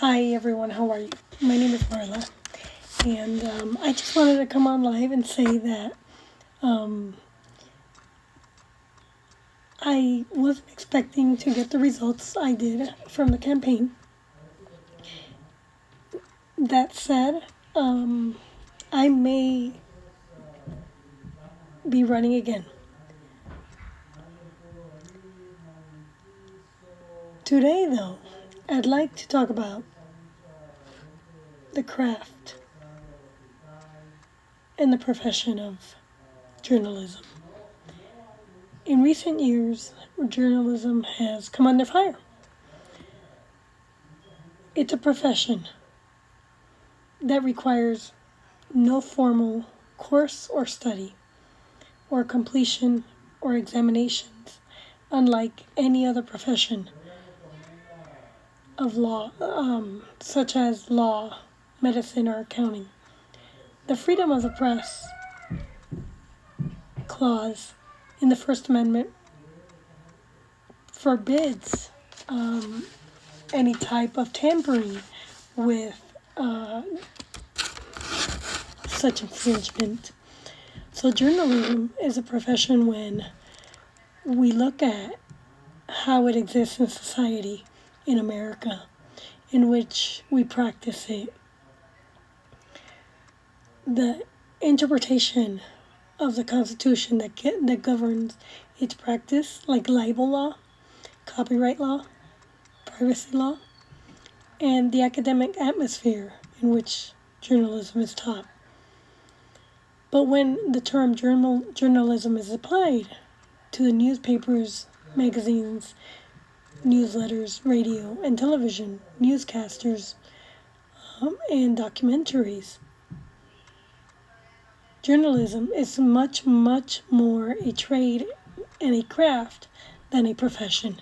Hi everyone, how are you? My name is Marla, and I just wanted to come on live and say that I wasn't expecting to get the results I did from the campaign. That said, I may be running again. Today, though, I'd like to talk about the craft and the profession of journalism. In recent years, journalism has come under fire. It's a profession that requires no formal course or study, or completion or examinations, unlike any other profession of law, such as law, medicine, or accounting. The freedom of the press clause in the First Amendment forbids any type of tampering with such infringement. So journalism is a profession when we look at how it exists in society in America, in which we practice it. The interpretation of the Constitution that governs its practice, like libel law, copyright law, privacy law, and the academic atmosphere in which journalism is taught. But when the term journalism is applied to the newspapers, magazines, newsletters, radio, and television, newscasters, and documentaries, journalism is much, much more a trade and a craft than a profession.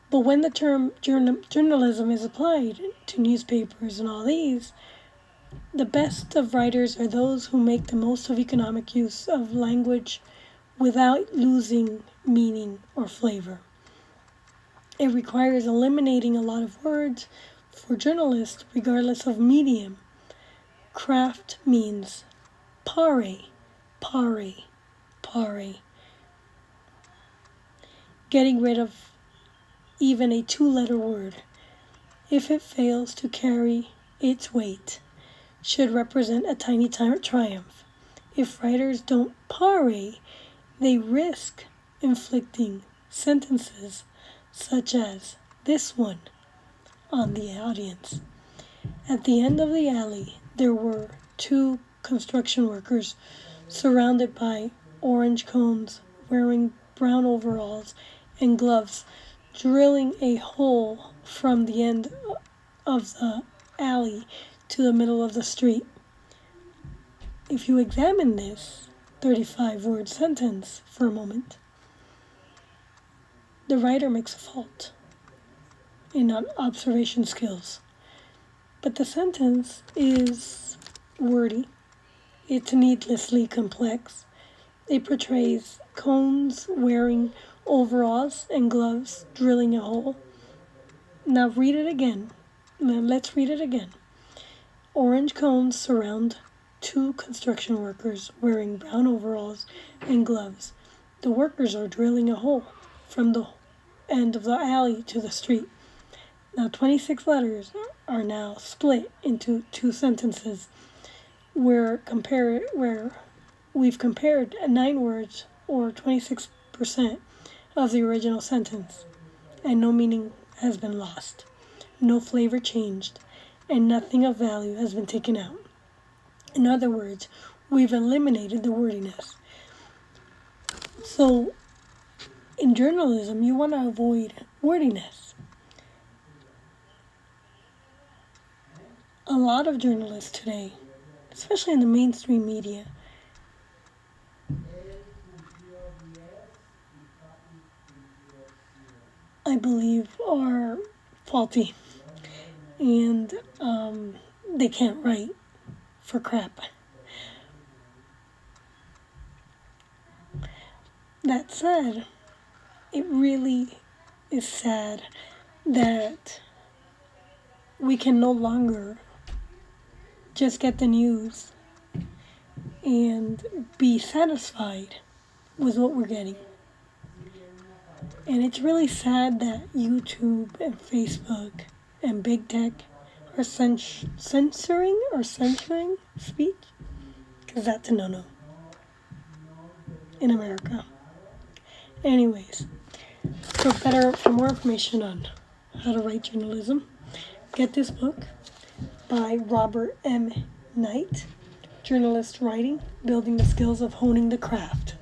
But when the term journalism is applied to newspapers and all these, the best of writers are those who make the most of economic use of language without losing meaning or flavor. It requires eliminating a lot of words for journalists, regardless of medium. Craft means pare, pare, pare. Getting rid of even a two-letter word, if it fails to carry its weight, should represent a tiny triumph. If writers don't pare, they risk inflicting sentences such as this one on the audience. At the end of the alley, there were two construction workers surrounded by orange cones, wearing brown overalls and gloves, drilling a hole from the end of the alley to the middle of the street. If you examine this 35-word sentence for a moment, the writer makes a fault in observation skills. But the sentence is wordy. It's needlessly complex. It portrays cones wearing overalls and gloves drilling a hole. Now read it again. Let's read it again. Orange cones surround two construction workers wearing brown overalls and gloves. The workers are drilling a hole from the end of the alley to the street. Now 26 letters are now split into two sentences where we've compared 9 words or 26% of the original sentence, and no meaning has been lost, no flavor changed, and nothing of value has been taken out. In other words, we've eliminated the wordiness. So in journalism, you want to avoid wordiness. A lot of journalists today, especially in the mainstream media, I believe are faulty, and they can't write for crap. That said, it really is sad that we can no longer just get the news and be satisfied with what we're getting. And it's really sad that YouTube and Facebook and big tech are censoring speech, because that's a no-no in America. Anyways, for more information on how to write journalism, get this book by Robert M. Knight, Journalist Writing, Building the Skills of Honing the Craft.